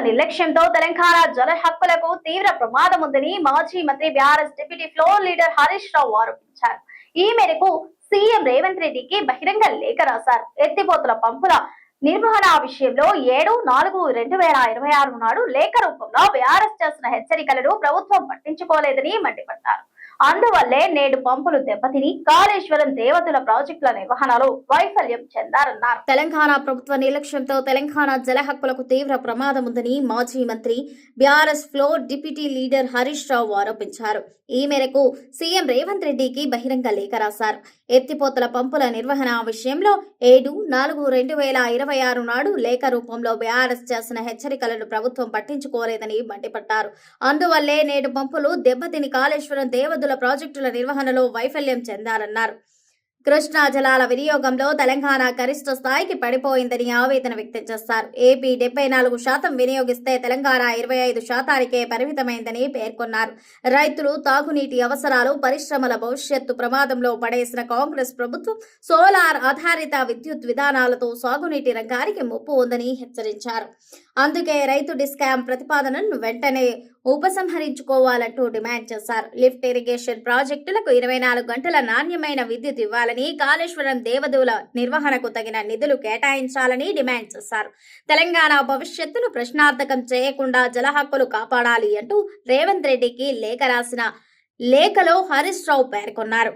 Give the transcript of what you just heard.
నిర్లక్ష్యంతో తెలంగాణ జల హక్కులకు తీవ్ర ప్రమాదం ఉందని మాజీ మంత్రి BRS deputy floor leader Harish Rao ఆరోపించారు. ఈ మేరకు సీఎం రేవంత్ రెడ్డికి బహిరంగ లేఖ రాశారు. ఎత్తిపోతల పంపుల నిర్వహణ విషయంలో 7/4/2026 నాడు లేఖ రూపంలో బీఆర్ఎస్ చేసిన హెచ్చరికలను ప్రభుత్వం పట్టించుకోలేదని మండిపడ్డారు. అందువల్లే నేడు పంపులు దెబ్బతిని కాళేశ్వరం దేవతుల ప్రాజెక్టుల నిర్వహణలో వైఫల్యం చెందారన్నారు. తెలంగాణ ప్రభుత్వ నిర్లక్ష్యంతో తెలంగాణ జల హక్కులకు తీవ్ర ప్రమాదం ఉందని మాజీ మంత్రి BRS floor deputy leader Harish Rao ఆరోపించారు. ఈ మేరకు సీఎం రేవంత్ రెడ్డికి బహిరంగ లేఖ రాశారు. ఎత్తిపోతల పంపుల నిర్వహణ విషయంలో 7/4/2026 నాడు లేఖ రూపంలో బీఆర్ఎస్ చేసిన హెచ్చరికలను ప్రభుత్వం పట్టించుకోలేదని మండిపడ్డారు. అందువల్లే నేడు పంపులు దెబ్బతిని కాళేశ్వరం దేవదుల ప్రాజెక్టుల నిర్వహణలో వైఫల్యం చెందారన్నారు. కృష్ణా జలాల వినియోగంలో తెలంగాణ గరిష్ట స్థాయికి పడిపోయిందని ఆవేదన వ్యక్తం చేశారు. ఏపీ 74% వినియోగిస్తే తెలంగాణ 25%కే పరిమితమైందని పేర్కొన్నారు. రైతులు తాగునీటి అవసరాలు, పరిశ్రమల భవిష్యత్తు ప్రమాదంలో పడేసిన కాంగ్రెస్ ప్రభుత్వం సోలార్ ఆధారిత విద్యుత్ విధానాలతో సాగునీటి రంగానికి ముప్పు ఉందని హెచ్చరించారు. అందుకే రైతు డిస్కామ్ ప్రతిపాదనను వెంటనే ఉపసంహరించుకోవాలంటూ డిమాండ్ చేశారు. లిఫ్ట్ ఇరిగేషన్ ప్రాజెక్టులకు 24 గంటల నాణ్యమైన విద్యుత్ ఇవ్వాలని, కాళేశ్వరం దేవదుల నిర్వహణకు తగిన నిధులు కేటాయించాలని డిమాండ్ చేశారు. తెలంగాణ భవిష్యత్తును ప్రశ్నార్థకం చేయకుండా జల హక్కులు కాపాడాలి అంటూ రేవంత్ రెడ్డికి లేఖ రాసిన లేఖలో హరీష్ రావు పేర్కొన్నారు.